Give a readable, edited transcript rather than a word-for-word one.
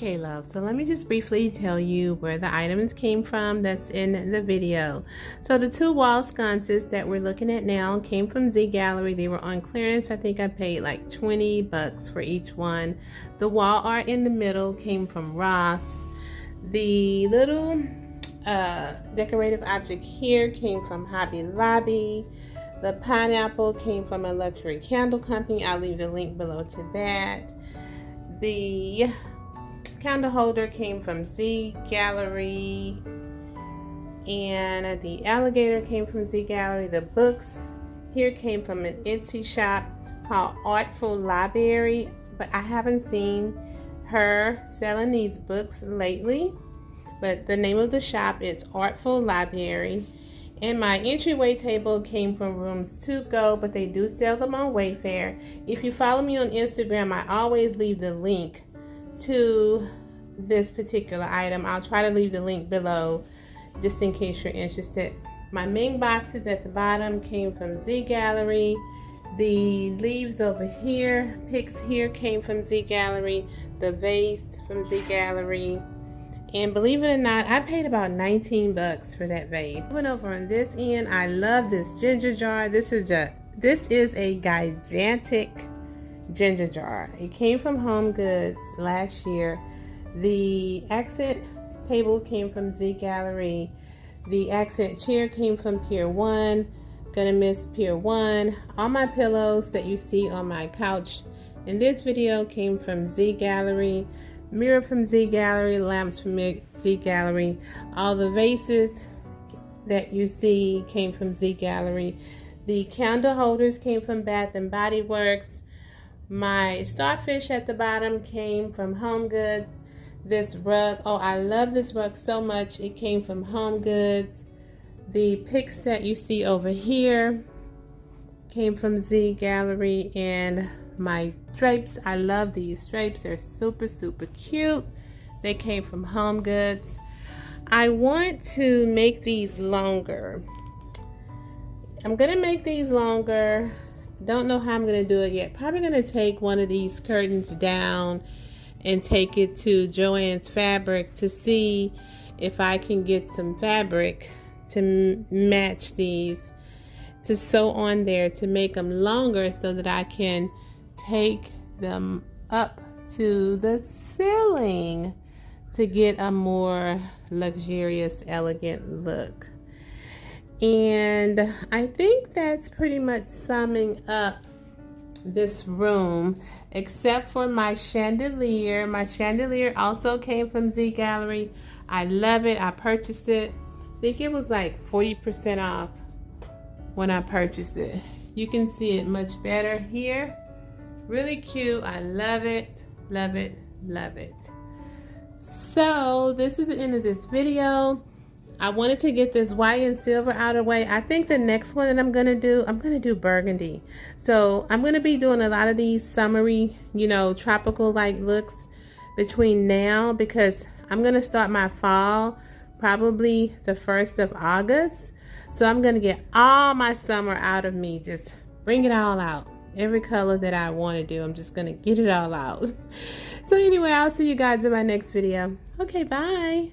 Okay, love, so let me just briefly tell you where the items came from that's in the video. So the two wall sconces that we're looking at now came from Z Gallery. They were on clearance. I think I paid like 20 bucks for each one. The wall art in the middle came from Ross. The little decorative object here came from Hobby Lobby. The pineapple came from a luxury candle company. I'll leave the link below to that. The candle holder came from Z Gallery, and the alligator came from Z Gallery. The books here came from an Etsy shop called Artful Library, but I haven't seen her selling these books lately. But the name of the shop is Artful Library. And my entryway table came from Rooms To Go, but they do sell them on Wayfair. If you follow me on Instagram, I always leave the link to this particular item. I'll try to leave the link below just in case you're interested. My main boxes at the bottom came from Z Gallery. The leaves over here, picks here, came from Z Gallery. The vase from Z Gallery. And believe it or not, I paid about 19 bucks for that vase. Moving over on this end, I love this ginger jar. This is a gigantic ginger jar. It came from Home Goods last year. The accent table came from Z Gallery. The accent chair came from Pier 1. Gonna miss Pier 1. All my pillows that you see on my couch in this video came from Z Gallery. Mirror from Z Gallery, lamps from Z Gallery. All the vases that you see came from Z Gallery. The candle holders came from Bath and Body Works. My starfish at the bottom came from Home Goods. This rug, oh, I love this rug so much. It came from Home Goods. The picks that you see over here came from Z Gallery. And my drapes, I love these drapes. They're super cute. They came from Home Goods. I want to make these longer. I'm gonna make these longer. Don't know how I'm gonna do it yet. Probably gonna take one of these curtains down and take it to Joann's Fabric to see if I can get some fabric to match these, to sew on there to make them longer so that I can take them up to the ceiling to get a more luxurious, elegant look. And I think that's pretty much summing up this room, except for my chandelier. My chandelier also came from Z Gallery. I love it. I purchased it. I think it was like 40% off when I purchased it. You can see it much better here. Really cute. I love it, love it, love it. So this is the end of this video. I wanted to get this white and silver out of the way. I think the next one that I'm gonna do burgundy. So I'm gonna be doing a lot of these summery, tropical like looks between now, because I'm gonna start my fall probably the 1st of August. So I'm gonna get all my summer out of me, just bring it all out. Every color that I want to do, I'm just gonna get it all out. So anyway, I'll see you guys in my next video. Okay, bye.